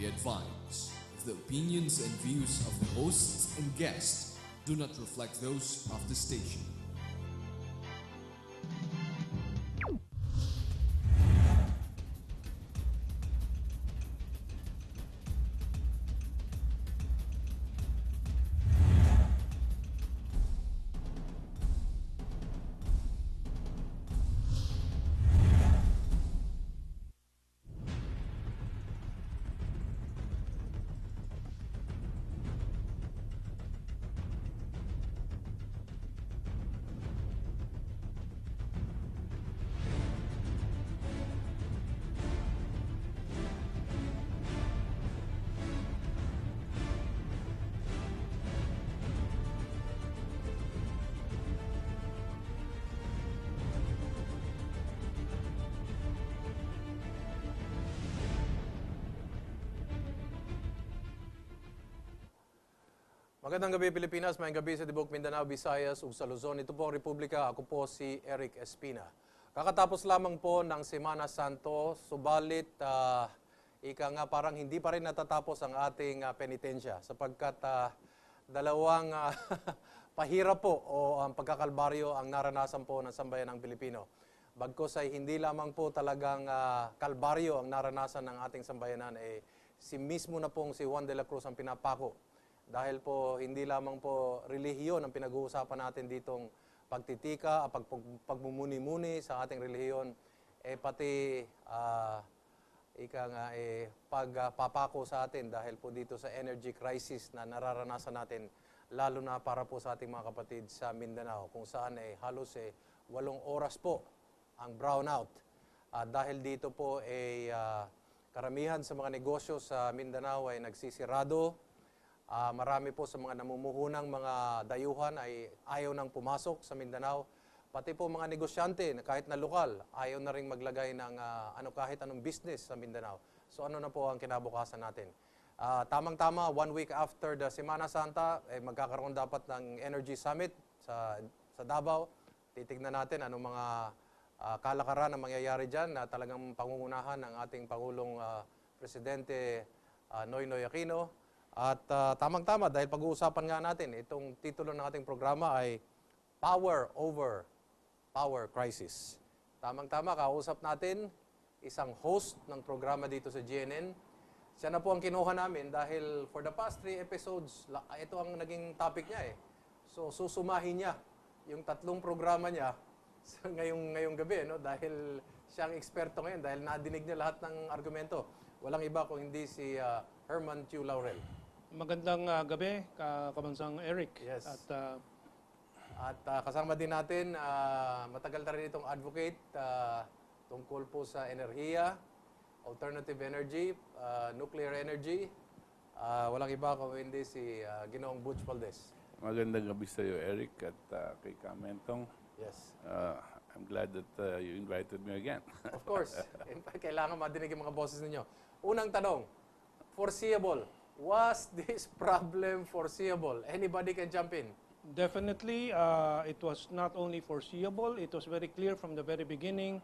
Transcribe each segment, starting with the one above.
be advised, the opinions and views of the hosts and guests do not reflect those of the station. Magandang gabi Pilipinas, mayang gabi sa Tibok, Mindanao, Visayas ug sa Luzon. Ito po ang Republika, ako po si Erik Espina. Kakatapos lamang po ng Semana Santo, subalit ika nga parang hindi pa rin natatapos ang ating penitensya sapagkat dalawang pahirap po o ang pagkakalbaryo ang naranasan po ng sambayan ng Pilipino. Bagkus ay hindi lamang po talagang kalbaryo ang naranasan ng ating sambayanan, si mismo na pong si Juan de la Cruz ang pinapako. Dahil po hindi lamang po relihiyon ang pinag-uusapan natin ditong pagtitika, pagmumuni-muni sa ating relihiyon, pati pagpapako sa atin dahil po dito sa energy crisis na nararanasan natin, lalo na para po sa ating mga kapatid sa Mindanao, kung saan halos 8 oras po ang brownout. Dahil dito po karamihan sa mga negosyo sa Mindanao ay nagsisirado. Marami po sa mga namumuhunang mga dayuhan ay ayaw nang pumasok sa Mindanao. Pati po mga negosyante na kahit na lokal, ayaw na rin maglagay ng kahit anong business sa Mindanao. So ano na po ang kinabukasan natin? Tamang-tama, 1 week after the Semana Santa, magkakaroon dapat ng Energy Summit sa Davao. Titignan natin anong mga kalakaran na mangyayari dyan na talagang pangungunahan ng ating Pangulong Presidente Noynoy Aquino. At tamang-tama, dahil pag-uusapan nga natin, itong titulo ng ating programa ay Power Over Power Crisis. Tamang-tama, kausap natin isang host ng programa dito sa GNN. Siya na po ang kinuha namin dahil for the past 3 episodes, ito ang naging topic niya . So susumahin niya yung 3 programa niya ngayong gabi, dahil siya ang eksperto ngayon, dahil nadinig niya lahat ng argumento. Walang iba kung hindi si Herman Laurel. Magandang gabi, Kabansang Erik. Yes. At kasama din natin, matagal na rin itong advocate tungkol po sa enerhiya, alternative energy, nuclear energy. Walang iba kung hindi si Ginoong Butch Valdes. Magandang gabi sa iyo, Eric, at kay Kamentong. Yes. I'm glad that you invited me again. Of course. Kailangan madinig yung mga boses ninyo. Unang tanong, foreseeable. Was this problem foreseeable? Anybody can jump in. definitely, it was not only foreseeable, it was very clear from the very beginning.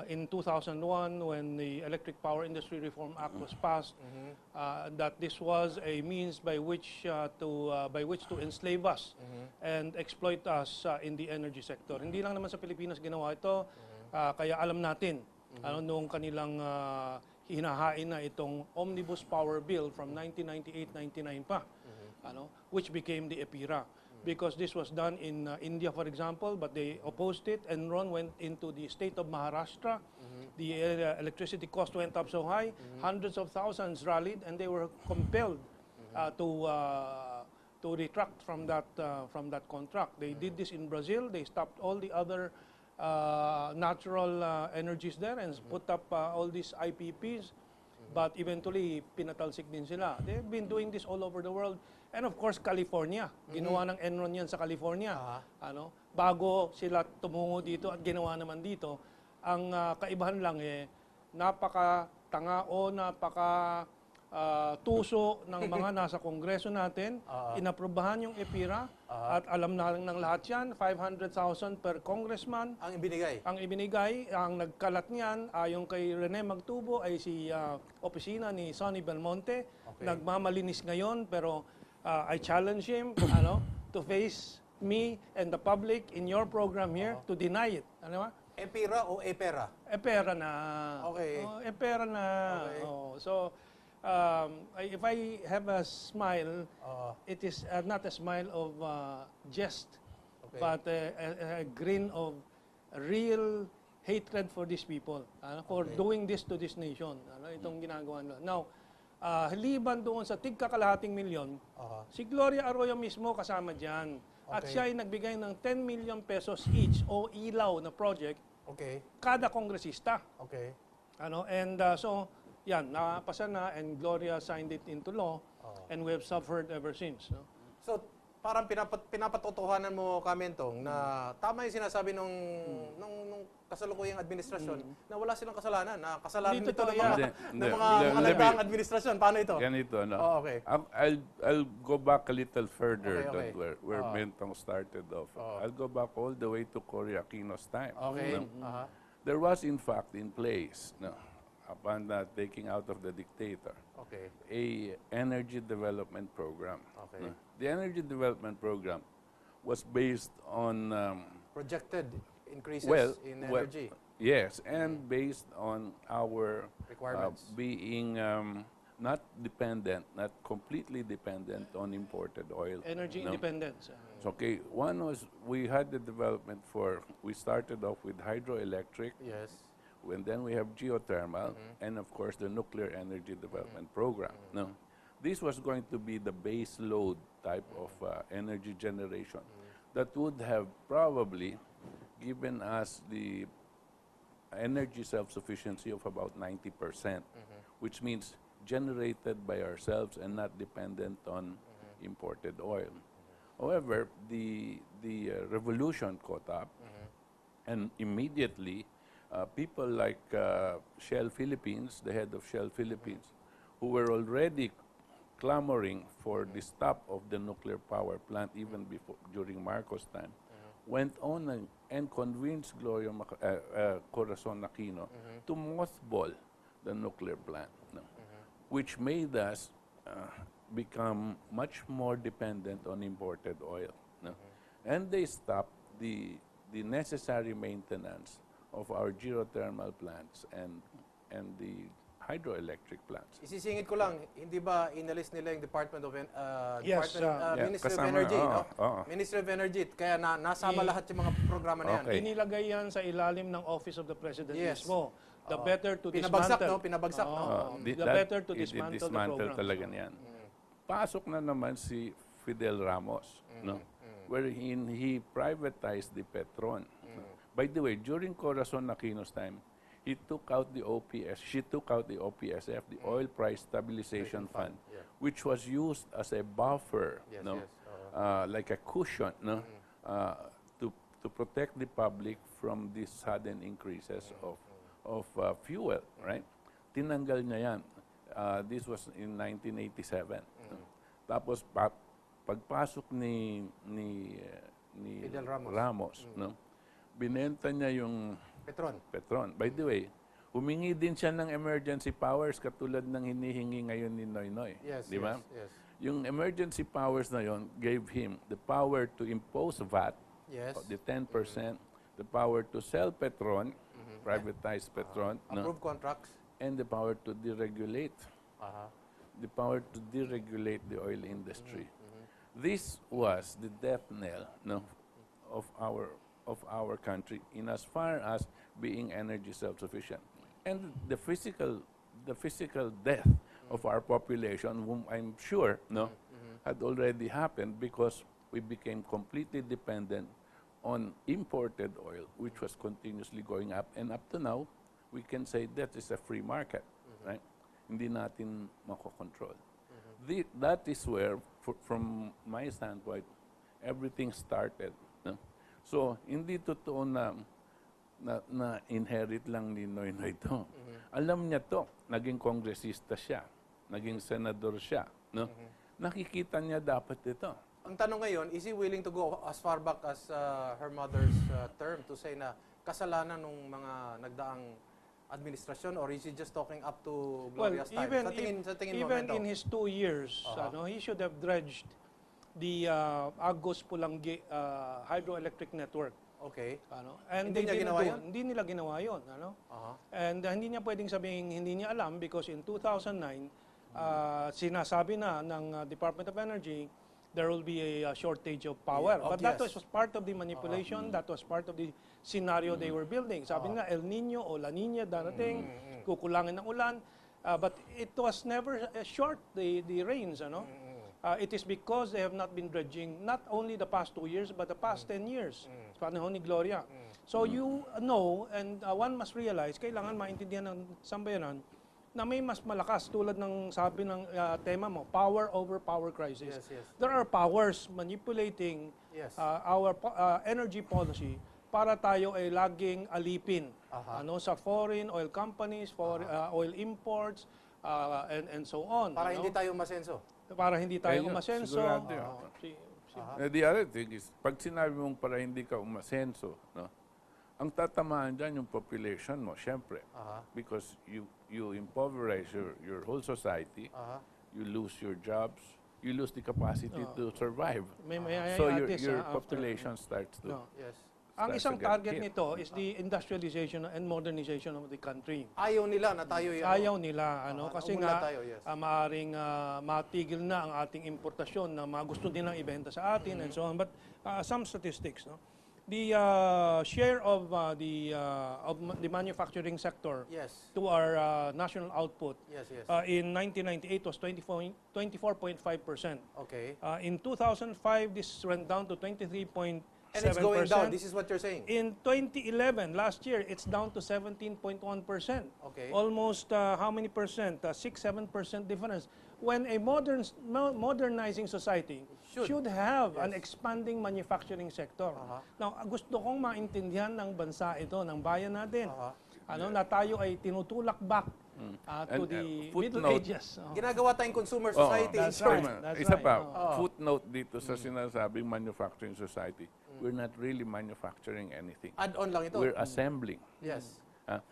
In 2001, when the Electric Power Industry Reform Act was passed, that this was a means by which to enslave us and exploit us in the energy sector. Hindi lang naman sa Pilipinas ginawa ito, kaya alam natin noong kanilang hinahain na itong Omnibus Power Bill from 1998-99 pa, which became the EPIRA. Because this was done in India, for example, but they opposed it. Enron went into the state of Maharashtra. The electricity cost went up so high, hundreds of thousands rallied, and they were compelled to retract from that contract. They did this in Brazil. They stopped all the other natural energies there and put up all these IPPs. But eventually, pinatalsik din sila. They've been doing this all over the world. And of course, California. Ginawa ng Enron yan sa California. Bago sila tumungo dito at ginawa naman dito, ang kaibahan lang napaka-tanga o tuso ng mga nasa kongreso natin, inaprubahan yung EPIRA, at alam na ng lahat yan, 500,000 per congressman. Ang ibinigay. Ang ibinigay, ang nagkalat niyan, ayon kay Rene Magtubo, ay si opisina ni Sonny Belmonte. Okay. Nagmamalinis ngayon, pero I challenge him to face me and the public in your program here to deny it. Ano ba? EPIRA o EPERA? EPERA na. Okay. EPERA na. Okay. So, if I have a smile, it is not a smile of jest, Okay. but a grin of real hatred for these people, for doing this to this nation. Itong ginagawa nila. Now, liban doon sa tig-kakalahating milyon, si Gloria Arroyo mismo kasama dyan. At Okay. siya ay nagbigay ng 10 million pesos each o ilaw na project Okay. kada kongresista. Okay. So, yan, napasa na and Gloria signed it into law and we have suffered ever since. No? So, parang pinapatotohanan mo, Kamentong, na tama yung sinasabi nung kasalukuyang administrasyon na wala silang kasalanan, na kasalanan Hindi nito ng totoo mga, yan. ng mga nagdaang administrasyon. Paano ito? Ganito, no? Oh, okay. I'll go back a little further Okay, okay. than where Mentong started off. I'll go back all the way to Cory Aquino's time. Okay. No? Aha. There was, in fact, in place, no, upon the taking out of the dictator, Okay. a energy development program. Okay. No? The energy development program was based on Projected increases in well, energy yes, and based on our requirements. being not dependent, not completely dependent on imported oil. Energy no? independence. So, okay, one was we had the development we started off with hydroelectric, Yes. and then we have geothermal, and of course the nuclear energy development program. No, this was going to be the base load type of energy generation that would have probably given us the energy self-sufficiency of about 90%, which means generated by ourselves and not dependent on imported oil. However, the revolution caught up, and immediately people like Shell Philippines, the head of Shell Philippines, who were already clamoring for the stop of the nuclear power plant even before during Marcos' time, went on and convinced Gloria Corazon Aquino to mothball the nuclear plant, no? Which made us become much more dependent on imported oil. No? And they stopped the necessary maintenance of our geothermal plants and the hydroelectric plants. Isisingit ko lang, hindi ba inalis nila yung Department of Yes, Ministry of kasama, Energy, no? oo. Ministry of Energy, kaya nasama lahat yung mga programa na yan. Okay. Inilagay yan sa ilalim ng Office of the President Yes. mismo. The better to Pinabagsak, dismantle. no? Pinabagsak, no? The better to dismantle dismantle the program. talaga niyan. Pasok na naman si Fidel Ramos, no? Wherein he privatized the Petron. No? By the way, during Corazon Aquino's time, she took out the OPSF, the Oil Price Stabilization Fund, yeah. which was used as a buffer, Yes, no? yes, Like a cushion, no? To protect the public from these sudden increases of fuel, right? Tinanggal niya yan. This was in 1987. No? Tapos pagpasok ni Fidel Ramos, no? Binenta niya yung Petron. By the way, humingi din siya ng emergency powers katulad ng hinihingi ngayon ni Noynoy. Yes, Di ba? yes. Yung emergency powers na yon gave him the power to impose VAT, Yes. the 10%, the power to sell Petron, privatize Petron, no? Approved contracts. And the power to deregulate. Aha. The power to deregulate the oil industry. This was the death knell, no, of our country in as far as being energy self-sufficient. And the physical death of our population, whom I'm sure, no, had already happened because we became completely dependent on imported oil, which was continuously going up. And up to now, we can say that is a free market, right? Hindi natin makokontrol. That is where, from my standpoint, everything started. No? So, hindi totoo na inherit lang ni Noynoy to. Alam niya to, naging kongresista siya. naging senador siya, no? Nakikita niya dapat ito. Ang tanong ngayon, is he willing to go as far back as her mother's term to say na kasalanan ng mga nagdaang administrasyon, or is he just talking up to Gloria's time? Sa tingin mo, even Mendo? in his 2 years, he should have dredged the Agos Pulangi hydroelectric network. Okay. And Hindi niya ginawa yun? Hindi nila ginawa yun. And hindi niya pwedeng sabihin hindi niya alam because in 2009, sinasabi na ng Department of Energy, there will be a shortage of power. But that was part of the manipulation, that was part of the scenario they were building. Sabi nga, El Nino o La Nina darating, kukulangin ng ulan. But it was never short, the rains. It is because they have not been dredging not only the past 2 years, but the past 10 years. Sa panahon ni Gloria. So you know, and one must realize, kailangan maintindihan ng sambayanan, na may mas malakas tulad ng sabi ng tema mo, power over power crisis. There are powers manipulating our energy policy para tayo ay laging alipin sa foreign oil companies, for oil imports, and so on. Para hindi tayo masenso. Para hindi tayo umasenso. Sigurado yun. The other thing is, pag sinabi mong para hindi ka umasenso, no? Ang tatamaan dyan yung population mo, syempre. Because you impoverish your whole society, you lose your jobs, you lose the capacity to survive. So your population starts to... Ang isang target nito is the industrialization and modernization of the country. Ayaw nila na tayo yan. Ayaw nila, kasi nga maaring matigil na ang ating importasyon na mga gusto nilang ibenta sa atin and so on. But some statistics, the share of the manufacturing sector to our national output in 1998 was 24.5%. Okay. In 2005, this went down to 23.7%. And it's going down. This is what you're saying. In 2011, last year, it's down to 17.1%. Okay. Almost how many percent? 6-7% difference. When a modernizing society should have an expanding manufacturing sector. Now, gusto kong maintindihan ng bansa ito, ng bayan natin, na tayo ay tinutulak back to the Middle Ages. Ginagawa tayong consumer society. That's right. Isa pa, footnote dito sa sinasabing manufacturing society. We're not really manufacturing anything. Add-on lang ito. We're assembling. Yes.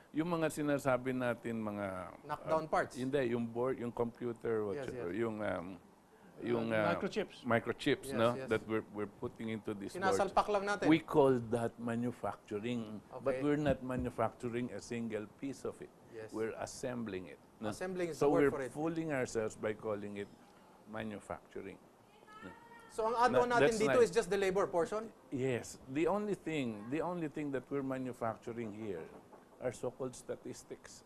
Yung mga sinasabi natin, mga... knockdown parts. Hindi, yung board, yung computer, yung microchips, that we're putting into this board. Sinasalpak lang natin. We call that manufacturing, but we're not manufacturing a single piece of it. We're assembling it. Assembling is the word for it. So we're fooling ourselves by calling it manufacturing. So ang add-on natin dito is just the labor portion? Yes. The only thing that we're manufacturing here are so-called statistics.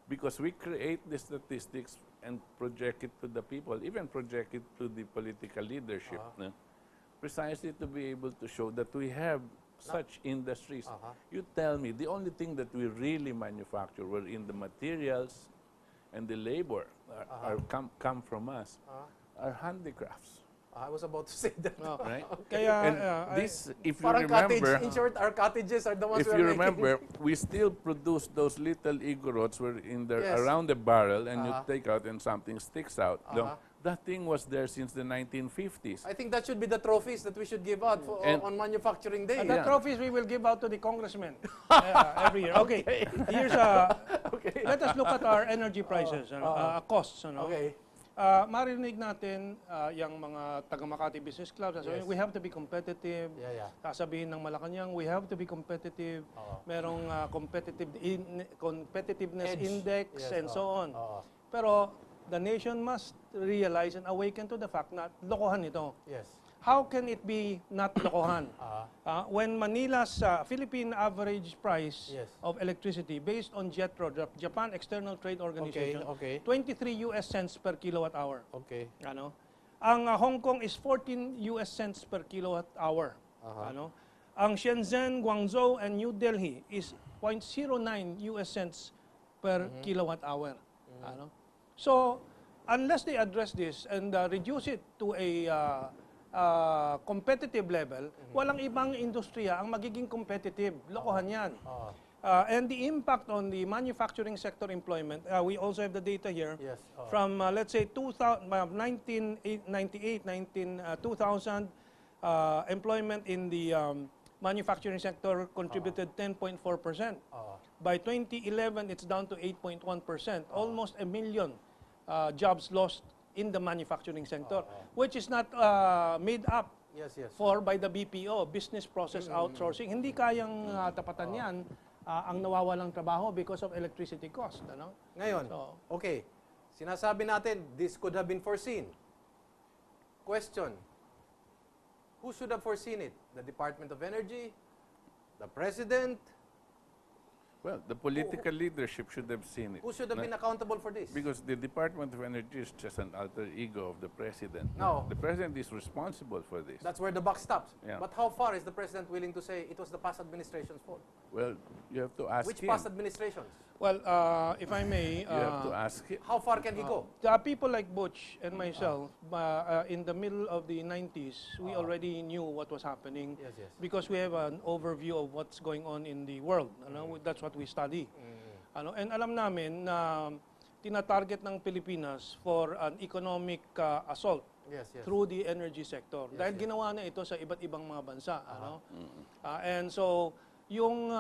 Because we create the statistics and project it to the people, even project it to the political leadership, precisely to be able to show that we have such industries. You tell me, the only thing that we really manufacture, wherein the materials and the labor come from us, are handicrafts. I was about to say that. Right? Kaya, this, if you parang remember, in short, our cottages are the ones if we're you making. remember, we still produce those little igorots where in there around the barrel, and you take out and something sticks out. That thing was there since the 1950s. I think that should be the trophies that we should give out on Manufacturing Day. the trophies we will give out to the congressmen every year. Okay, here's let us look at our energy prices, costs. Okay. Marinig natin yung mga taga-Makati Business Club, sasabihin, we have to be competitive. Sasabihin ng Malacanang, we have to be competitive. Merong competitiveness index and so on. Pero the nation must realize and awaken to the fact na lokohan ito. How can it be not lokohan? When Manila's Philippine average price of electricity based on JETRO, Japan External Trade Organization, 23 US cents per kilowatt hour. Ang Hong Kong is 14 US cents per kilowatt hour. Ang Shenzhen, Guangzhou, and New Delhi is 0.09 US cents per kilowatt hour. So, unless they address this and reduce it to a competitive level, walang ibang industriya ang magiging competitive. Lokohan yan. And the impact on the manufacturing sector employment, we also have the data here. Yes. From, let's say, 1998, 2000, employment in the manufacturing sector contributed 10.4%. By 2011, it's down to 8.1%. Almost 1 million jobs lost in the manufacturing sector, which is not made up for by the BPO, business process outsourcing. Hindi kayang tapatan yan ang nawawalang trabaho because of electricity cost. Ano? Ngayon, okay, sinasabi natin, this could have been foreseen. Question, who should have foreseen it? The Department of Energy? The President? Well, the political leadership should have seen it. Who should have been accountable for this? Because the Department of Energy is just an alter ego of the President. No. The President is responsible for this. That's where the buck stops. Yeah. But how far is the President willing to say it was the past administration's fault? Well, you have to ask Which him. past administrations? Well, if I may, You have to ask him. How far can he go? people like Butch and myself, in the middle of the 90s, we already knew what was happening because we have an overview of what's going on in the world. Ano? That's what we study. Ano? And alam namin na tinatarget ng Pilipinas for an economic assault through the energy sector. Dahil ginawa na ito sa iba't ibang mga bansa. Ano? And so, yung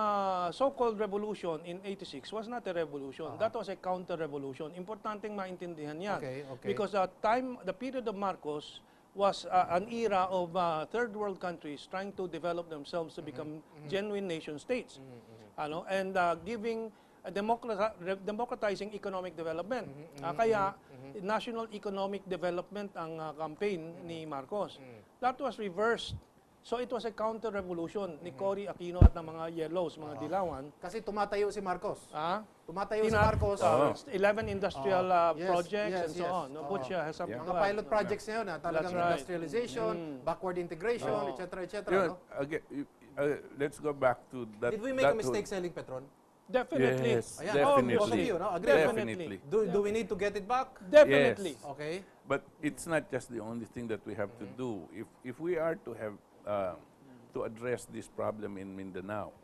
so-called revolution in 86 was not a revolution. That was a counter-revolution. Importanteng maintindihan yan. Because the period of Marcos was an era of third world countries trying to develop themselves to become genuine nation states. Ano? And giving democratizing economic development. Kaya national economic development ang campaign ni Marcos. That was reversed. So it was a counter-revolution ni Cory Aquino at ng mga yellows, mga dilawan. Kasi tumatayo si Marcos. Tumatayo si Marcos. Marcos. 11 industrial projects and so on. Butch has something Mga pilot projects na yun, talagang industrialization, backward integration, etc. No? Okay, let's go back to that. Did we make a mistake selling Petron? Definitely. Yes, Ayan. definitely. Both of you, no? Agree? Definitely. Do we need to get it back? Definitely. Yes. Okay. But it's not just the only thing that we have to do. If we are to have to address this problem in Mindanao,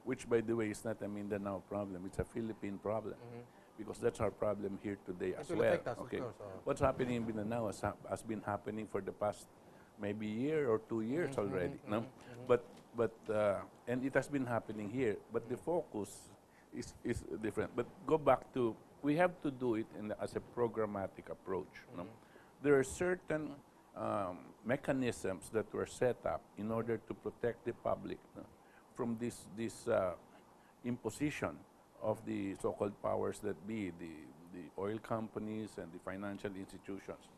which by the way is not a Mindanao problem, it's a Philippine problem, because that's our problem here today as will well. affect us, of Okay, course, what's happening in Mindanao has been happening for the past maybe year or 2 years already, no? But and it has been happening here, but the focus is different. But go back to, we have to do it as a programmatic approach. No? There are certain mechanisms that were set up in order to protect the public from this imposition of the so-called powers that be, the oil companies and the financial institutions.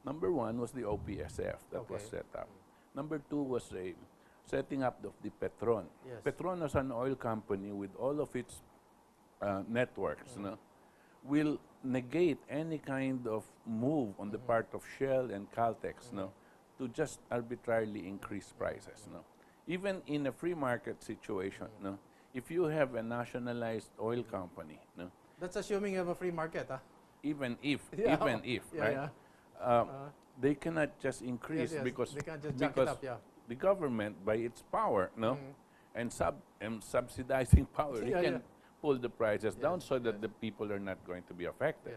Number one was the OPSF that was set up. Number two was a setting up of the Petron. Petron was an oil company with all of its networks, will negate any kind of move on the part of Shell and Caltex, to just arbitrarily increase prices. Even in a free market situation, if you have a nationalized oil company, That's assuming you have a free market, even if, Yeah. they cannot just increase because they can't just jack it up, the government, by its power, and subsidizing power, it can pull the prices down so that the people are not going to be affected.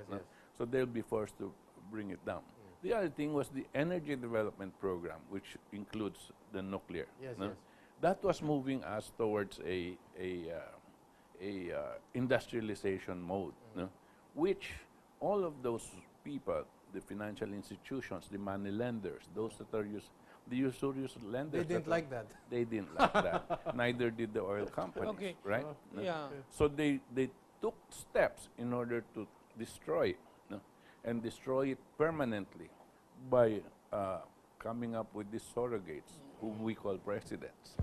So they'll be forced to bring it down. The other thing was the energy development program, which includes the nuclear. That was moving us towards a industrialization mode, which all of those people, the financial institutions, the money lenders, those that are the usurious lenders. They didn't like that. They didn't like that. Neither did the oil companies, right? So they took steps in order to destroy it, and destroy it permanently by coming up with these surrogates, whom we call presidents.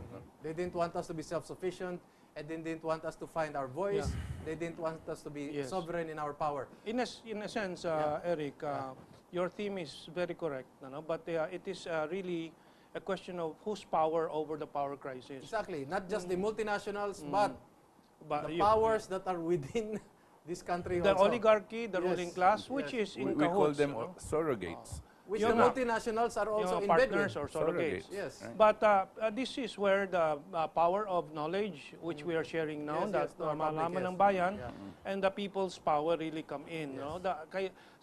They didn't want us to be self-sufficient, and they didn't want us to find our voice. They didn't want us to be sovereign in our power. In a sense, Eric, your theme is very correct, but it is really a question of whose power over the power crisis. Exactly. Not just the multinationals, but the powers that are within this country the also. oligarchy, the ruling class, which is in We call cahoots. them surrogates. Which Yung the multinationals are also in bed partners with. or surrogates. Yes. Right. But this is where the power of knowledge, which we are sharing now, Yes, that yes, to our public, malaman yes. ng bayan, Yeah. and the people's power really come in. No?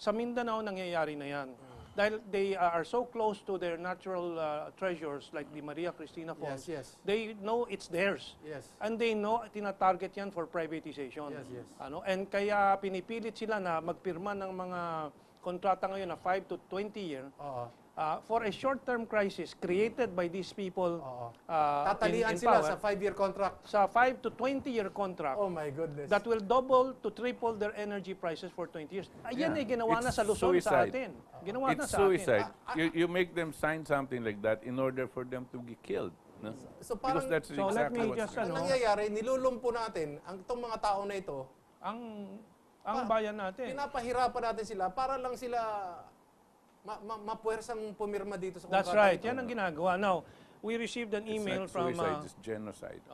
Sa Mindanao, nangyayari na yan. Dahil they are so close to their natural treasures, like the Maria Cristina Falls, Yes, yes. they know it's theirs. Yes. And they know, tina-target yan for privatization. Yes, yes. And kaya pinipilit sila na magpirma ng mga kontrata ngayon na 5 to 20 year Oo. for a short-term crisis created by these people Oo. in Tatalian sila power, sa 5-year contract. sa 5 to 20-year contract Oh my goodness. that will double to triple their energy prices for 20 years. Ayan ay ginawa na It's sa Luzon sa suicide. atin. Ginawa na It's sa atin. suicide. You make them sign something like that in order for them to be killed. No? So Because parang that's So let exactly me what's just, ang ano, nangyayari, nilulumpo natin ang itong mga tao na ito, ang bayan natin. pinapahirapan natin sila para lang sila mapuwersang pumirma dito sa kontrata. That's right. ito. Yan ang ginagawa. Now, we received an It's email not from suicide, it's genocide.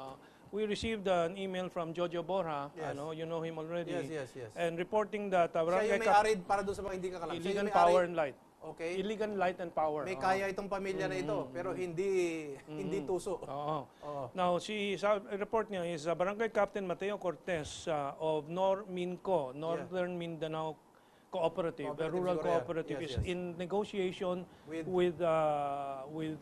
we received an email from Jojo Borja. Yes. You know him already. Yes. And reporting that Siya barangay yung may-ari para doon sa mga hindi kakalam. Siya illegal yung may-ari. power and light. Okay. Illegal light and power. May kaya itong pamilya na ito, pero hindi tuso. Oo. Oo. Now, sa report niya is Barangay Captain Mateo Cortez of Norminco, Northern Mindanao Cooperative, a Cooperative rural siguro yan. cooperative, Yes, is yes. in negotiation With- with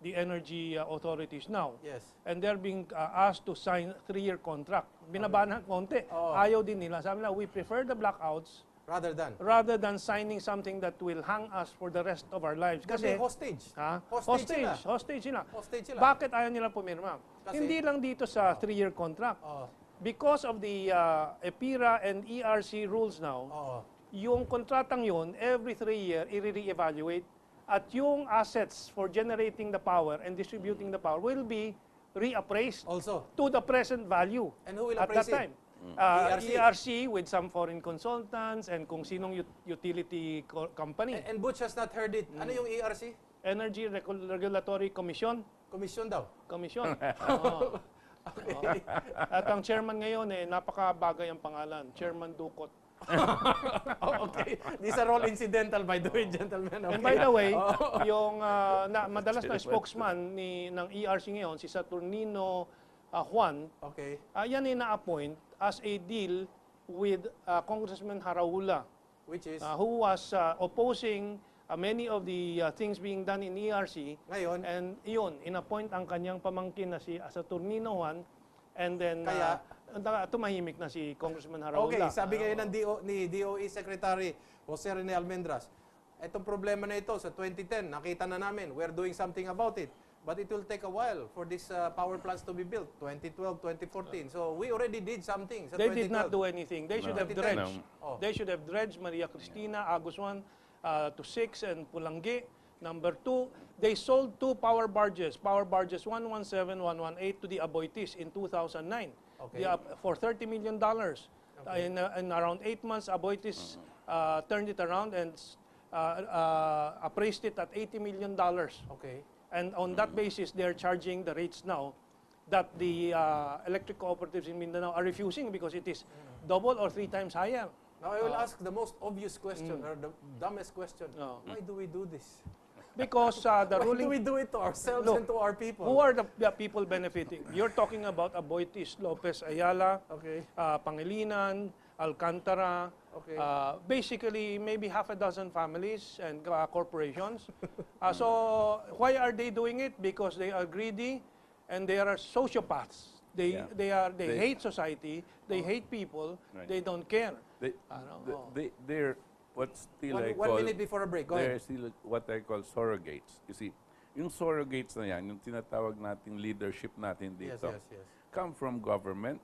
the energy authorities now. Yes. And they're being asked to sign 3-year contract. Binabaan ng konti. Oo. Ayaw din nila. Sabi nila, we prefer the blackouts Rather than than signing something that will hang us for the rest of our lives. kasi hostage. Ha? Hostage sila. Hostage sila. Hostage sila. Bakit ayaw nila pumirma? Kasi- Hindi lang dito sa 3-year contract. Oo. Because of the EPIRA and ERC rules now, Oo. yung kontratang yun, every 3 year, i-re-evaluate at yung assets for generating the power and distributing the power will be reappraised Also. to the present value And who will at appraise that time. it? ERC with some foreign consultants and kung sinong utility company. And Butch has not heard it. Ano yung ERC? Energy Regulatory Commission. Commission daw. Commission. Oo. Okay. At ang chairman ngayon, napakabagay ang pangalan, Chairman Ducot. Okay. These are all incidental, by the way, gentlemen. Okay. And by the way, yung madalas na spokesman ng ERC ngayon, si Saturnino Juan, Okay. yan ay na-appoint as a deal with Congressman Haraula, Which is, who was opposing many of the things being done in ERC. ngayon, And yun, in-appoint ang kanyang pamangkin na si Saturnino Juan. And then, Kaya- tumahimik na si Congressman Haraula. okay, sabi ngayon ng ni DOE Secretary Jose Rene Almendras, itong problema na ito sa 2010, nakita na namin, we're doing something about it. But it will take a while for these power plants to be built, 2012, 2014. So we already did something sa They 2012. did not do anything. They should have 2010. dredged. Oh. They should have dredged Maria Cristina, Agus 1 to 6, and Pulangi. Number 2, they sold 2 power barges 117, 118 to the Aboitiz in 2009. Okay. For $30 million. In around 8 months, Aboitiz turned it around and appraised it at $80 million. Okay. And on that basis, they're charging the rates now that the electric cooperatives in Mindanao are refusing because it is double or 3 times higher. Now I will ask the most obvious question or the dumbest question. Oh. Why do we do this? Because the Why do ruling... we do it to ourselves Look, and to our people? Who are the people benefiting? You're talking about Aboitiz, Lopez Ayala, Okay. Pangilinan, Alcantara, Okay. basically maybe half a dozen families and corporations. So why are they doing it? Because they are greedy and they are sociopaths. They They- hate society, they hate people, Right. they don't care. They're what's still I One call minute before a break. Go they're ahead. still what I call surrogates. You see, yung surrogates na yan, yung tinatawag nating leadership natin Yes, dito, yes. come from government,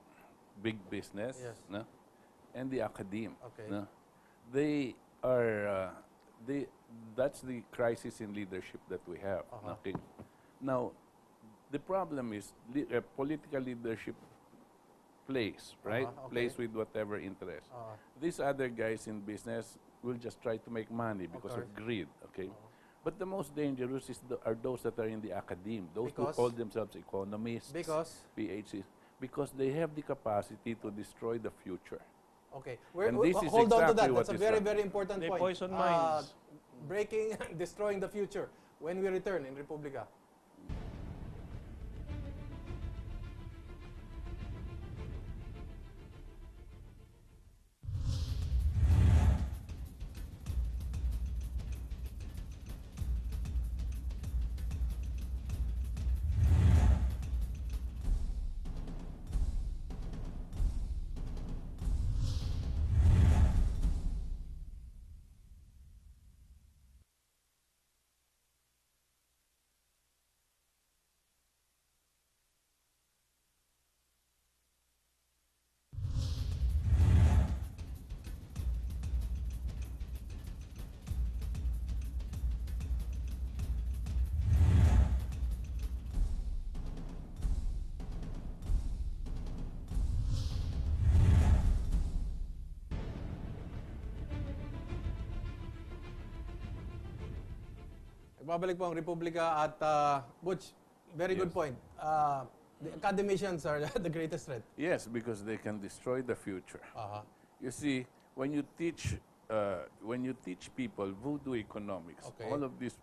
big business, Yes. no? And the academe. Okay. No? They are, that's the crisis in leadership that we have. Uh-huh. Okay? Now, the problem is political leadership plays, right? Okay. Plays with whatever interest. These other guys in business will just try to make money because of greed, okay? But the most dangerous are those that are in the academe, those who Because? call themselves economists, Because? PhDs, because they have the capacity to destroy the future. Okay. And this is Hold on to exactly that. what That's a is very, happening. very important They point. poison minds. breaking and destroying the future when we return in Republika. Babalik po ang Republika at Butch, very good Yes. point. The academicians are the greatest threat. Yes, because they can destroy the future. You see, when you teach people voodoo economics, Okay. all of this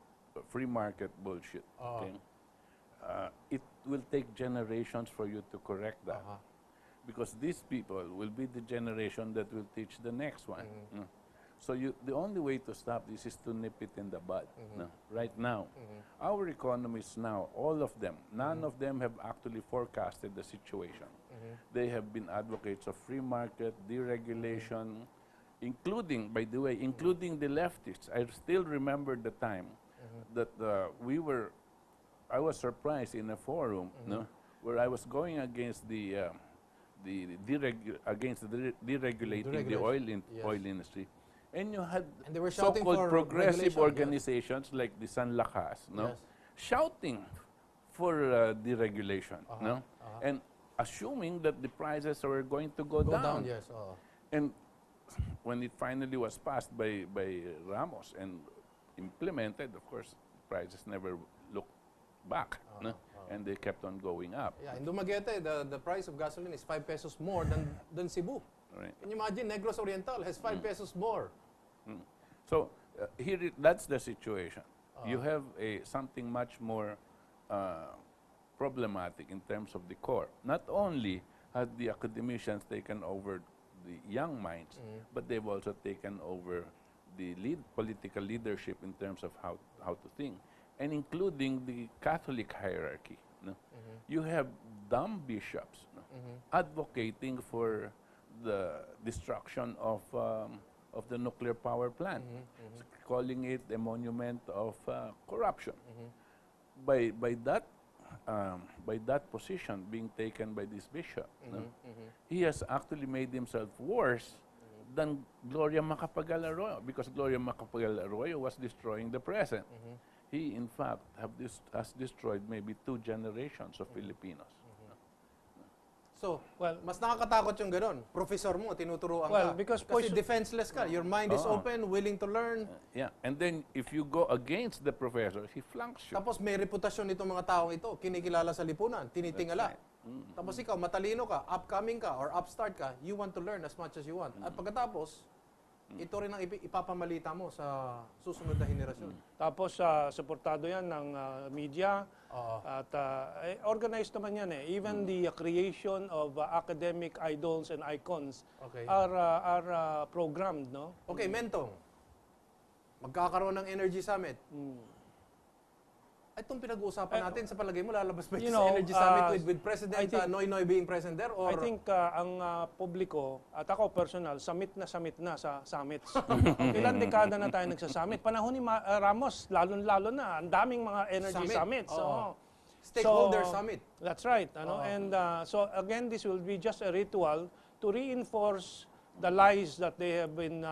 free market bullshit, okay, it will take generations for you to correct that. Because these people will be the generation that will teach the next one. No? So the only way to stop this is to nip it in the bud. No? Right now, our economists now, all of them, none of them have actually forecasted the situation. They have been advocates of free market, deregulation, including, by the way, including the leftists. I still remember the time that I was surprised in a forum, no, where I was going against deregulating the oil industry. And you had And they were shouting so-called for progressive regulation, organizations like the San Lakas, no, shouting for deregulation, no, and assuming that the prices were going to go down. Yes. And when it finally was passed by Ramos and implemented, of course, prices never looked back, no? And they kept on going up. Yeah, in Dumaguete, the price of gasoline is 5 pesos more than Cebu. Right. Can you imagine, Negros Oriental has 5 pesos more. So that's the situation. You have something much more problematic in terms of the core. Not only have the academicians taken over the young minds, but they've also taken over the political leadership in terms of how to think, and including the Catholic hierarchy. No? You have dumb bishops, no, advocating for the destruction of the nuclear power plant, calling it a monument of corruption. By that position being taken by this bishop, no, he has actually made himself worse than Gloria Macapagal-Arroyo, because Gloria Macapagal-Arroyo was destroying the present. He, in fact, has destroyed maybe 2 generations of Filipinos. So, Well, mas nakakatakot yung gano'n. Professor mo, tinuturuan Well, ka. because Kasi poison- defenseless ka. Your mind is open, willing to learn. Yeah, and then if you go against the professor, he flanks you. Tapos may reputasyon nitong mga taong ito, kinikilala sa lipunan, tinitingala. Tapos ikaw, matalino ka, upcoming ka, or upstart ka, you want to learn as much as you want. At pagkatapos, ito rin ang ipapamalita mo sa susunod na henerasyon. Tapos, suportado yan ng media. At organized naman yan eh. Even the creation of academic idols and icons Okay. are programmed, no? Okay, Mentong. Magkakaroon ng Energy Summit. Itong pinag-uusapan natin, sa palagay mo, lalabas ba You sa know, Energy Summit with President I think- Noynoy being present there? Or I think ang publiko, at ako personal, summit na sa summits. Ilang dekada na tayo nagsa-summit. Panahon ni Ramos, lalo na, ang daming mga energy Summit. summits. Oo. Oo. Stakeholder So, Summit. That's right. And so again, this will be just a ritual to reinforce the lies that they have been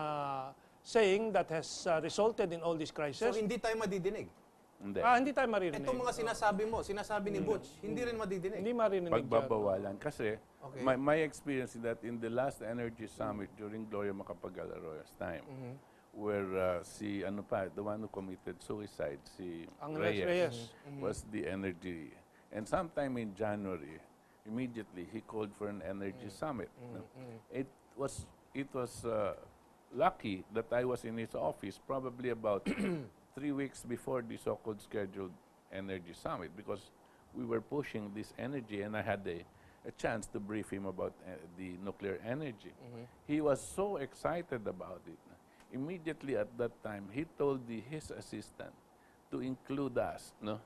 saying that has resulted in all these So crises. hindi tayo madidinig. Hindi tayo maririnig. Itong mga sinasabi ni Butch, hindi rin madidinig. Hindi maririnig. Pagbabawalan. Kasi Okay. my experience is that in the last Energy Summit during Gloria Macapagal-Arroyo's time, where the one who committed suicide, si Ang Reyes, Reyes. was the energy. And sometime in January, immediately he called for an energy summit. No? It was lucky that I was in his office probably about 3 weeks before the so-called scheduled energy summit, because we were pushing this energy, and I had a chance to brief him about the nuclear energy. He was so excited about it. Immediately at that time, he told his assistant to include us, to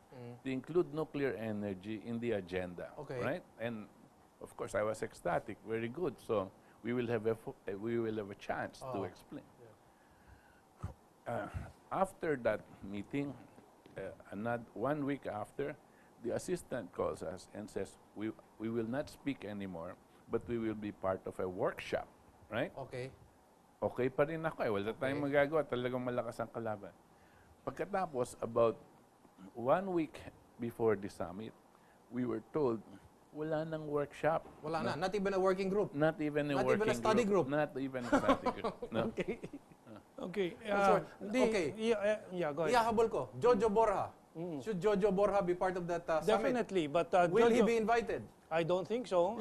include nuclear energy in the agenda, Okay. right? And of course, I was ecstatic. Very good. So we will have a chance to explain. After that meeting, another 1 week after, the assistant calls us and says, we will not speak anymore, but we will be part of a workshop, right? Okay. Okay pa rin ako eh. Wala tayong magagawa. Talagang malakas ang kalaban. Pagkatapos, about 1 week before the summit, we were told, wala nang workshop. Wala na. Not even a working group. Not even a Not working even a study group. Not even a study group. No? Okay. Okay. Sorry. Okay. Yeah, go ahead. Ihahabol ko. Jojo Borja. Should Jojo Borja be part of that summit? Definitely, but Will he Jojo- be invited? I don't think so.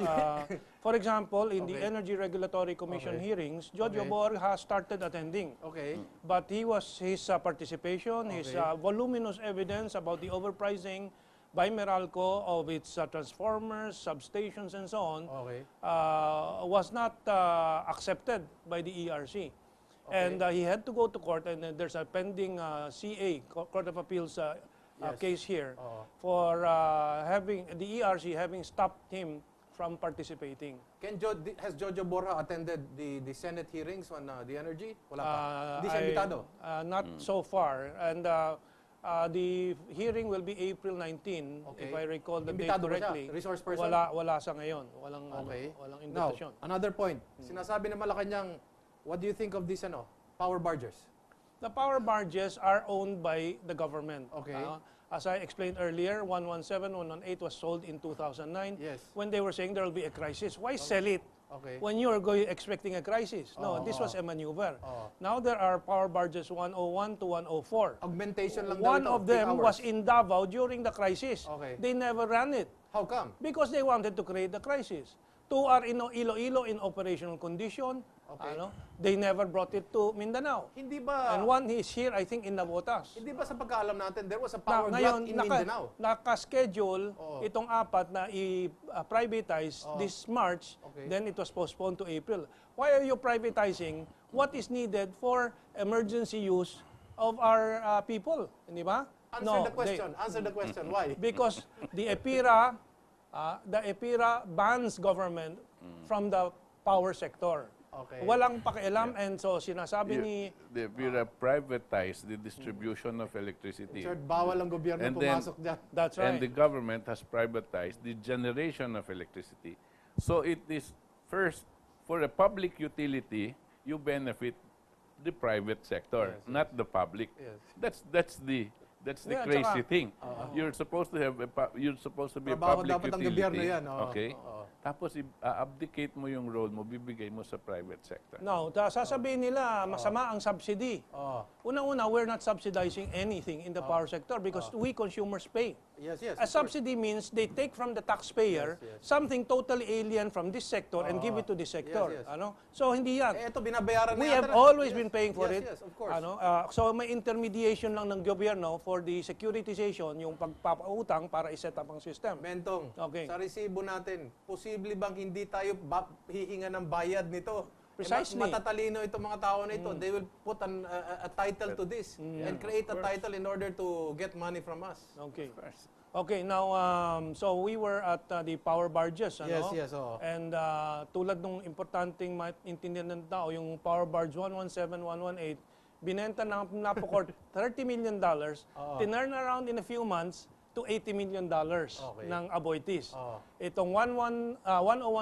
For example, in the Energy Regulatory Commission hearings, Jojo Borja has started attending. Okay. But his participation, his voluminous evidence about the overpricing by Meralco of its transformers, substations, and so on, Okay. was not accepted by the ERC. And he had to go to court, and there's a pending CA, Court of Appeals case here, for having the ERC having stopped him from participating. Has Jojo Borja attended the Senate hearings on the energy? Wala pa. Hindi siya imbitado? Not so far. And the hearing will be April 19, Okay. if I recall the date Imbitado ba siya? correctly. Resource person? Wala sa ngayon. Walang, Okay. walang Now, invitation. another point. Sinasabi ng Malacanang, what do you think of these power barges? The power barges are owned by the government. Okay. As I explained earlier, 117, 118 was sold in 2009 Yes. when they were saying there will be a crisis. Why sell it Okay. when you are expecting a crisis? No, this was a maneuver. Oh. Now there are power barges 101 to 104. Augmentation lang One daw ito, of them peak was hours. in Davao during the crisis. Okay. They never ran it How come? because they wanted to create the crisis. Two are in Iloilo in operational condition. Okay. They never brought it to Mindanao. Hindi ba, And one is here, I think, in Navotas. hindi ba sa pagkaalam natin, there was a Na, power ngayon, glut in Mindanao? naka-schedule Oo. itong apat na i-privatize Oo. this March, Okay. then it was postponed to April. Why are you privatizing what is needed for emergency use of our people? Hindi ba? Answer the question. Answer the question. Why? Because the EPIRA bans government from the power sector. Okay. Walang pakialam, and so sinasabi ni We privatize the distribution of electricity. Sir, bawal ang gobyerno And then- pumasok dyan. that's And the right. government has privatized the generation of electricity. So it is first, for a public utility, you benefit the private sector, Yes, not the public. Yes. That's the Yeah, crazy tsaka- thing. You're supposed to have you're supposed to be a Trabaho public dapat ng utility. gobyerno yan, oo. Okay? Oo. Tapos abdicate mo yung role mo, bibigay mo sa private sector. No, sasabihin nila masama ang subsidy. Oh. Una-una, we're not subsidizing anything in the power sector because we consumers pay. Yes, yes. A of course. subsidy means they take from the taxpayer Yes, yes. something totally alien from this sector and give it to this sector. Yes, yes. So hindi yan. Ito, binabayaran We na have yata na. always Yes. been paying for Yes, it. Yes, of course. So may intermediation lang ng gobyerno for the securitization, yung pagpapautang para i-set up ang system. Mentong, Okay. sa resibo natin, posible bang hindi tayo hihinga ng bayad nito? Precisely. Matatalino itong mga tao na ito. They will put a title to this and create a title in order to get money from us. Okay. Okay, now, so we were at the power barges, Yes, yes, oo. And tulad nung importanteng maintindihan ng tao, yung power barge 117, 118, binenta ng Napocor $30 million, tinurn around in a few months to $80 million Okay. ng Aboitiz. Oo. Itong 101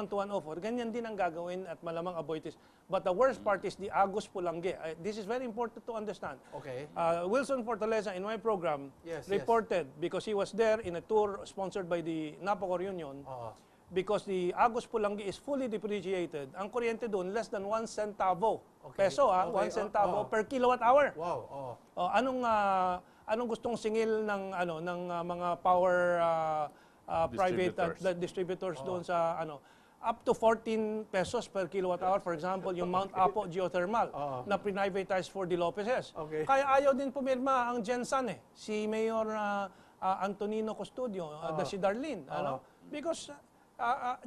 to 104, ganyan din ang gagawin at malamang Aboitiz. But the worst part is the Agus Pulangge. This is very important to understand. Okay. Wilson Fortaleza in my program Yes, reported because he was there in a tour sponsored by the Napocor Union Oo. because the Agus Pulangge is fully depreciated. Ang kuryente doon less than 1 centavo. Okay. Peso Okay. 1 centavo Oh. per kilowatt hour. Wow. Oo. Anong gustong singil ng mga power private Distributors. distributors doon sa up to 14 pesos per kilowatt hour, for example, yung Mount Apo geothermal na privatize for the Lopezes. Okay. Kaya ayaw din pumirma ang Gensan si Mayor Antonino Custodio, si Darlene. Because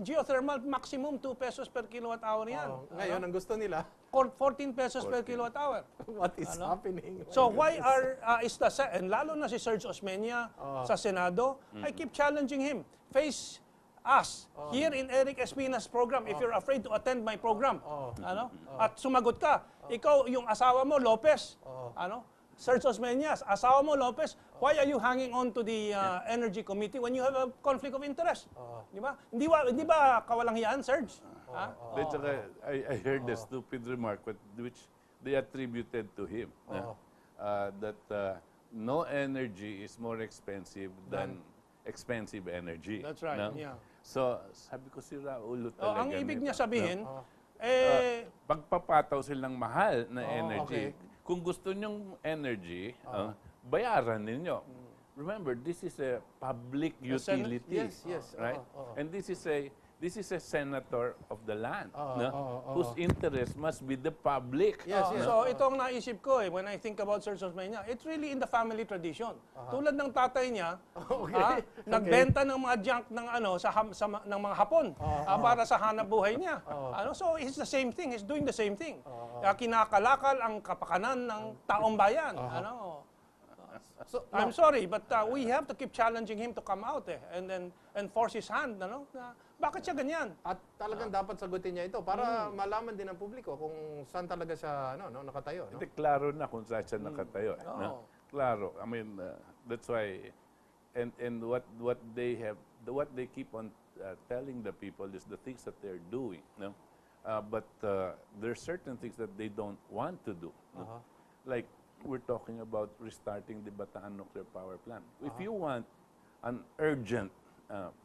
geothermal maximum 2 pesos per kilowatt hour yan. Ngayon, ang gusto nila, 14 pesos per kilowatt hour. what is happening? So why is and lalo na si Serge Osmeña sa Senado, I keep challenging him. Face us here in Erik Espina's program if you're afraid to attend my program. At sumagot ka. Ikaw, yung asawa mo, Lopez. Serge Osmeña, asawa mo, Lopez, why are you hanging on to the Energy Committee when you have a conflict of interest? Di ba? Hindi ba kawalang hiyaan, Serge? I heard the stupid remark which they attributed to him. That no energy is more expensive than expensive energy. That's right, yeah. So, sabi ko si Raulo talaga. Ang ibig niya sabihin, pagpapataw silang mahal na energy. Kung gusto nyong energy, bayaran ninyo. Remember, this is a public utility. Yes. Right? And this is a senator of the land, whose interest must be the public. So ito ang naisip ko when I think about Serge Osmeña, it's really in the family tradition. Tulad ng tatay niya, nagbenta ng mga junk ng ng mga Hapon para sa hanap buhay niya. So it's the same thing, he's doing the same thing. Kinakalakal ang kapakanan ng taong bayan. So, I'm sorry, but we have to keep challenging him to come out and force his hand. Bakit siya ganyan? At talagang dapat sagutin niya ito para malaman din ng publiko kung saan talaga siya nakatayo. Hindi, klaro na kung saan siya nakatayo. Klaro. I mean, that's why, and what they keep on telling the people is the things that they're doing. But there's certain things that they don't want to do. Like, we're talking about restarting the Bataan nuclear power plant. If you want an urgent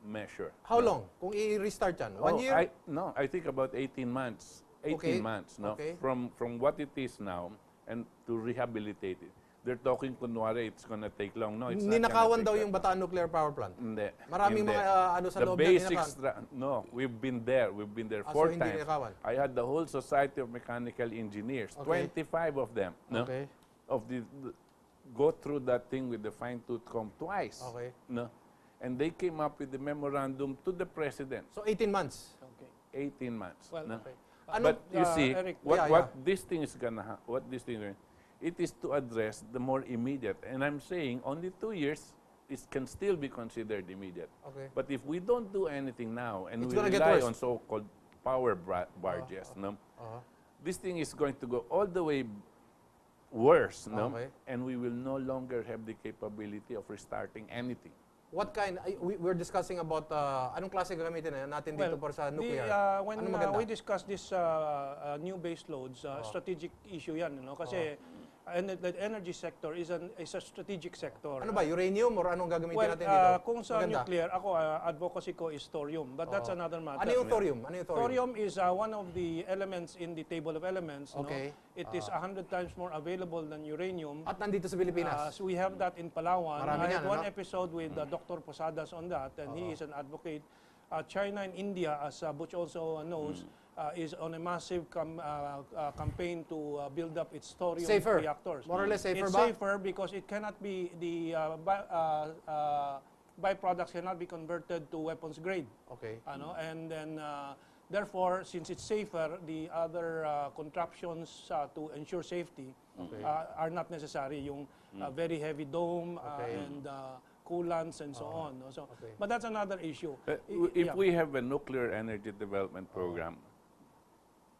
measure. How long? Kung i-restart yan? 1 year? I think about 18 months. 18 months, no? Okay. From what it is now and to rehabilitate it. They're talking, kunwari, it's gonna take long. No, it's not Ninakawan gonna daw take yung Bataan nuclear power plant? Hindi. Maraming Hindi. mga sa loob na ninakawan? No, we've been there. We've been there So 4 hindi times. ninakawan? I had the whole Society of Mechanical Engineers, 25 of them, no? Go through that thing with the fine-tooth comb twice. No? And they came up with the memorandum to the president. So 18 months? 18 months. Well, no? okay. But you see, Eric, what this thing is gonna it is to address the more immediate. And I'm saying only 2 years, it can still be considered immediate. But if we don't do anything now and we rely on so-called power barges, no? This thing is going to go all the way worse, no? And we will no longer have the capability of restarting anything. What kind? We're discussing about anong klase gagamitin natin dito para sa nuclear? When we discuss this new base loads, strategic issue yan, kasi the energy sector is a strategic sector. Ano ba, uranium or anong gagamitin natin dito? Kung sa nuclear, ako, advocacy ko is thorium. But that's another matter. Ano yung thorium? Thorium is one of the elements in the table of elements. It is 100 times more available than uranium. At nandito sa Pilipinas? So we have that in Palawan. Marami I had one yan, episode with Dr. Posadas on that, and he is an advocate. China and India, as Butch also knows, is on a massive campaign to build up its thorium reactors. More or less safer It's ba? safer because it cannot be, the byproducts cannot be converted to weapons grade. And then, therefore, since it's safer, the other contraptions to ensure safety are not necessary. Yung very heavy dome and coolants and so on. But that's another issue. If we have a nuclear energy development program,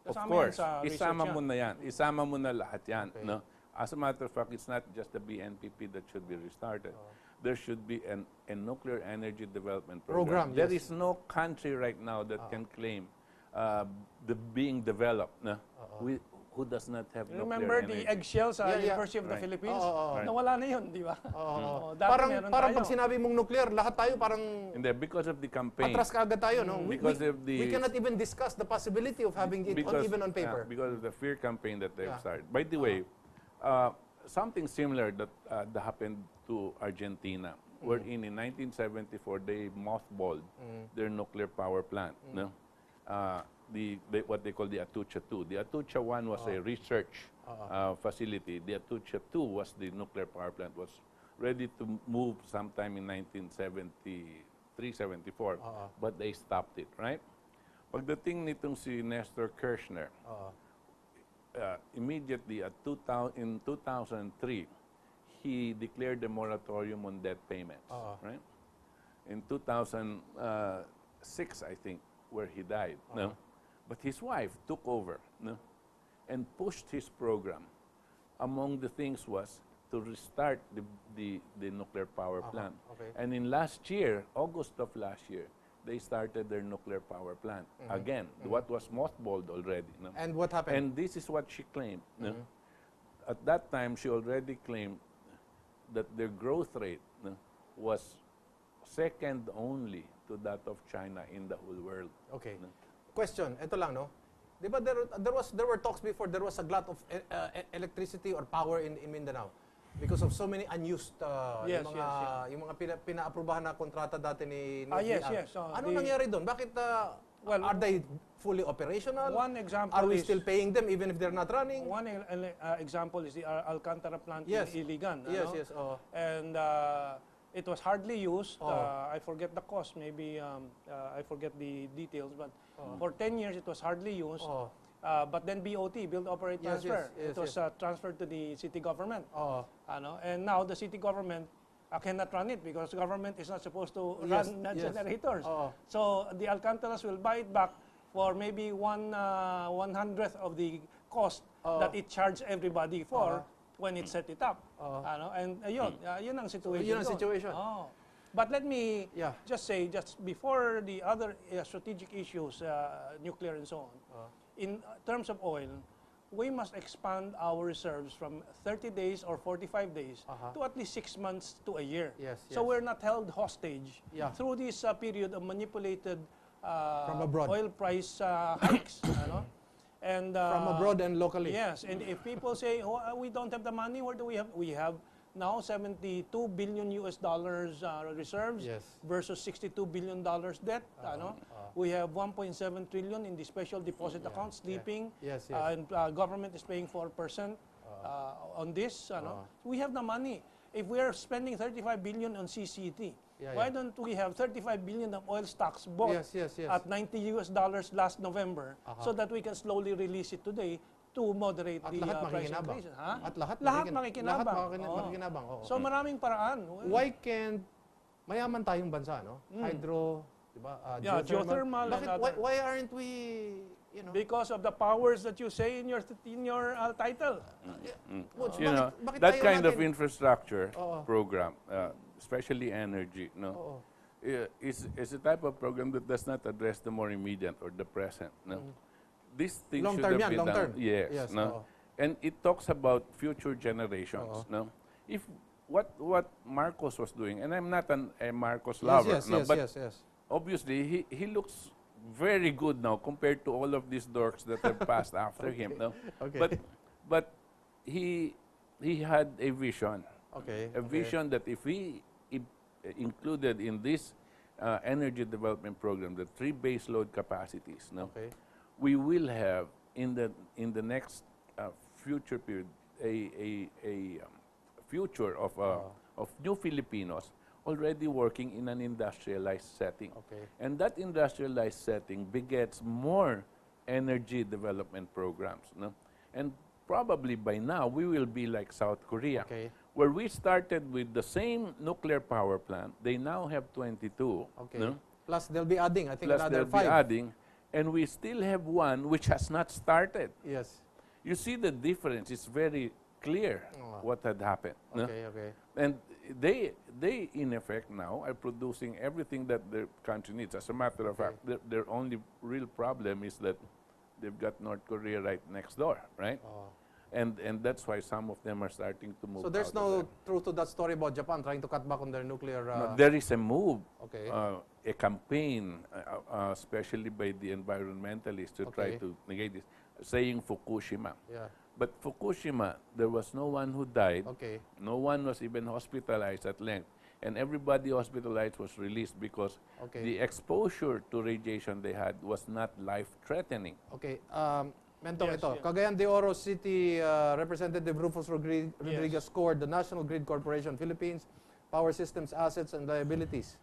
of course, isama mo na yan. Isama mo na lahat yan. No? As a matter of fact, it's not just the BNPP that should be restarted. There should be a nuclear energy development program. There is no country right now that can claim being developed. No? Who does not have nuclear energy. Remember the eggshells sa University of the Philippines? Nawala na yun, di ba? Parang pag sinabi mong nuclear, lahat tayo parang hindi, because of the campaign. Atras kaagad tayo, no? We cannot even discuss the possibility of having it even on paper. Because of the fear campaign that they've started. By the way, something similar that happened to Argentina, wherein in 1974 they mothballed their nuclear power plant. No? what they call the Atucha 2. The Atucha 1 was a research facility. The Atucha 2 was the nuclear power plant, was ready to move sometime in 1973, 74, but they stopped it, right? Pagdating nitong si Nestor Kirchner, immediately in 2003, he declared a moratorium on debt payments, right? In 2006, I think, where he died, no? But his wife took over, no? And pushed his program. Among the things was to restart the nuclear power plant. Okay. And in last year, August of last year, they started their nuclear power plant again, what was mothballed already. No? And what happened? And this is what she claimed. No? At that time, she already claimed that their growth rate was second only to that of China in the whole world. Okay. Question, ito lang, no? Di ba there were talks before there was a glut of electricity or power in Mindanao because of so many unused yung mga pinaaprubahan na kontrata dati ni Yes, NBR. yes. Ano nangyari doon? Bakit are they fully operational? One example Are we is, still paying them even if they're not running? One example is the Alcantara plant Yes. in Iligan. Yes, ano? yes. And it was hardly used. I forget the cost. Maybe I forget the details. But for 10 years, it was hardly used. But then BOT, Build, Operate, Yes, Transfer. yes, It was transferred to the city government. Oh. And now the city government cannot run it because government is not supposed to Yes, run yes. generators. Oo. So the Alcantaras will buy it back for maybe 1/100th of the cost that it charged everybody for when it set it up. And yun ang situation. Yun ang doon. situation. But let me Yeah. just say, just before the other strategic issues, nuclear and so on, in terms of oil, we must expand our reserves from 30 days or 45 days to at least 6 months to a year. Yes, So yes. we're not held hostage Yeah. through this period of manipulated From abroad. oil price hikes. And From abroad and locally. Yes, and if people say, oh, we don't have the money, where do we have? We have now $72 billion reserves Yes. versus $62 billion debt. We have 1.7 trillion in the special deposit account sleeping. Yes, yes. And government is paying 4% on this. We have the money. If we are spending 35 billion on CCT, why don't we have 35 billion of oil stocks bought Yes, yes, yes. at $90 last November so that we can slowly release it today to moderate At the lahat price makikinabang. increases. Ha? At lahat makikinabang. Lahat Oo. makikinabang. Oo. So maraming paraan. Why can't mayaman tayong bansa, no? Hydro, di ba? Geothermal and Bakit, other. why aren't we, you know? Because of the powers that you say in your title. You know, bakit that ayaw kind of natin- infrastructure program, especially energy, is a type of program that does not address the more immediate or the present. No? These things Long should term have yan, been long done. term. Yes, Yes, no? And it talks about future generations. No? If what Marcos was doing, and I'm not a Marcos lover, Yes, no, yes, but yes, yes. obviously he looks very good now compared to all of these dorks that have passed after him. No? Okay. But he had a vision. Okay. A vision that if we included in this energy development program the 3 base load capacities, no, Okay. we will have in the next future period a future of new Filipinos already working in an industrialized setting. Okay. And that industrialized setting begets more energy development programs. No? And probably by now we will be like South Korea, Okay. where we started with the same nuclear power plant. They now have 22. Okay. No? Plus they'll be adding, I think, Plus another they'll be 5. adding, and we still have one which has not started. Yes. You see the difference. It's very clear what had happened. No? Okay, okay. And they in effect now are producing everything that the country needs. As a matter of fact, their only real problem is that they've got North Korea right next door, right? And that's why some of them are starting to move. So there's out of no there. truth to that story about Japan trying to cut back on their nuclear... No, there is a move, Okay. a campaign, especially by the environmentalists to try Okay. to negate this, saying Fukushima. Yeah. But Fukushima, there was no one who died. Okay. No one was even hospitalized at length. and everybody hospitalized was released because Okay. the exposure to radiation they had was not life-threatening. Okay. Mentong, Yes, ito. yes. Cagayan de Oro City Representative Rufus Rodriguez scored the National Grid Corporation Philippines Power Systems Assets and Liabilities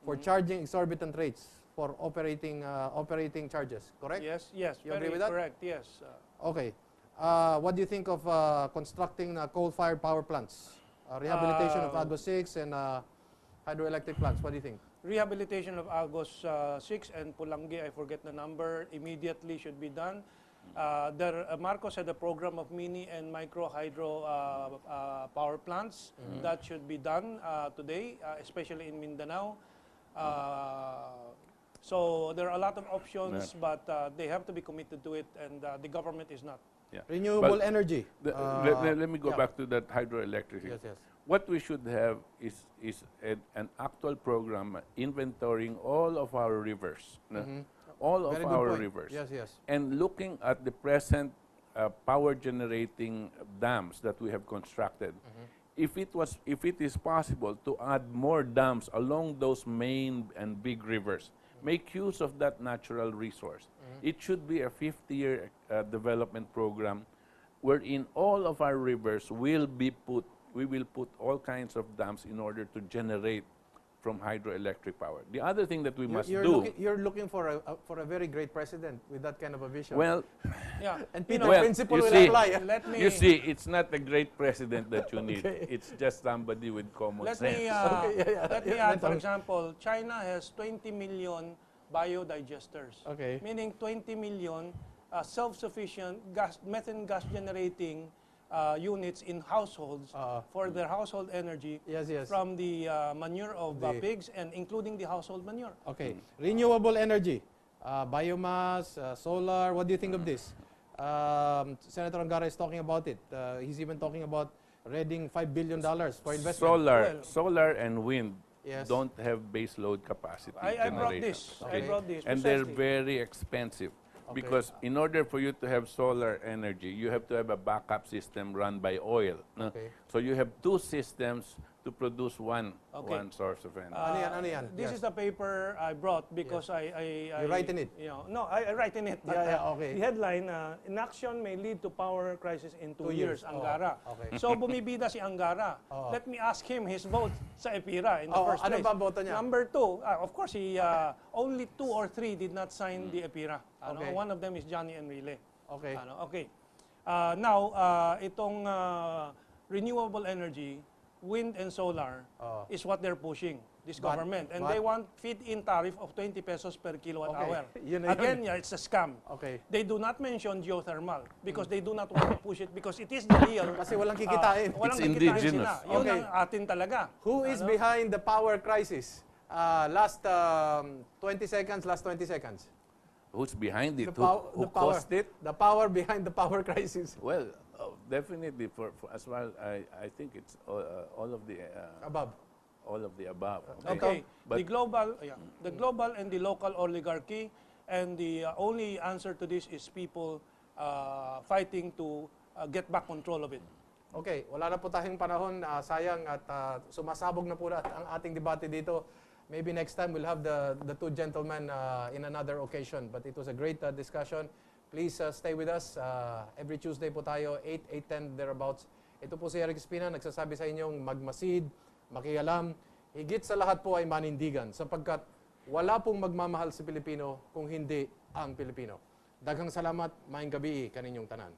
for charging exorbitant rates for operating charges. Correct? Yes, yes, You very agree with that? correct. Yes. Okay. What do you think of constructing coal-fired power plants? Rehabilitation of Agos 6 and hydroelectric plants. What do you think? Rehabilitation of Agos 6 and Pulangi, I forget the number, immediately should be done. Marcos had a program of mini and micro hydro power plants that should be done today, especially in Mindanao. So there are a lot of options, but they have to be committed to it, and the government is not. Yeah. Renewable But energy. let me go back to that hydroelectric. Yes, yes. What we should have is an actual program inventorying all of our rivers. All Very of good our point. rivers. Yes, yes. And looking at the present power generating dams that we have constructed, if it is possible to add more dams along those main and big rivers, make use of that natural resource. It should be a 50-year development program wherein all of our rivers we will put all kinds of dams in order to generate from hydroelectric power. The other thing that we must do... You're looking for a very great president with that kind of a vision. Well, Yeah. and You Peter know, well, principle you will see, apply. let me you see, it's not a great president that you need. Okay. It's just somebody with common let sense. me let me add, for example, China has 20 million biodigesters, Okay. meaning 20 million self-sufficient methane gas generating units in households for their household energy Yes, yes. from the manure of The- pigs and including the household manure. Okay. Renewable energy. Biomass, solar. What do you think of this? Senator Angara is talking about it. He's even talking about readying $5 billion for investment. Well- Solar and wind Yes. don't have base load capacity I brought generation. this. Okay. I brought this. And they're precisely. very expensive. Okay. Because in order for you to have solar energy, you have to have a backup system run by oil. No? Okay. So you have two systems to produce one Okay. source of energy. Ano yan? This Yes. is the paper I brought because I You write in it? You know, no, I write in it. But, Yeah, okay. The headline, inaction may lead to power crisis in 2 2 years, years. Angara. Oh, okay. So bumibida si Angara. Oh. Let me ask him his vote sa EPIRA in the Oh, first ano place. ba boto niya? Number 2, of course, he only 2 or 3 did not sign the EPIRA. Okay. One of them is Johnny Enrile. Okay. Okay. Now, itong renewable energy, wind and solar, is what they're pushing, this government. And they want feed-in tariff of 20 pesos per kilowatt Okay. hour. Yun na yun. Again, yeah, it's a scam. Okay. They do not mention geothermal because they do not want to push it because it is the real. Kasi walang kikitain. Walang It's kikitain indigenous. sila. Yun Okay. ang atin talaga. Who is behind the power crisis? Last 20 seconds. Who's behind it? The Who power, caused it? the power behind the power crisis. Well, definitely for as well. I think it's all of the Above. all of the above. Okay. But The global and the local oligarchy, and the only answer to this is people fighting to get back control of it. Okay, wala na po tayong panahon. Sayang at sumasabog na po ang ating debate dito. Maybe next time we'll have the two gentlemen in another occasion. But it was a great discussion. Please stay with us. Every Tuesday po tayo, 8, 8:10, thereabouts. Ito po si Erik Espina, nagsasabi sa inyong magmasid, makialam. Higit sa lahat po ay manindigan sapagkat wala pong magmamahal si Pilipino kung hindi ang Pilipino. Daghang salamat, maayong gabi kaninyong tanan.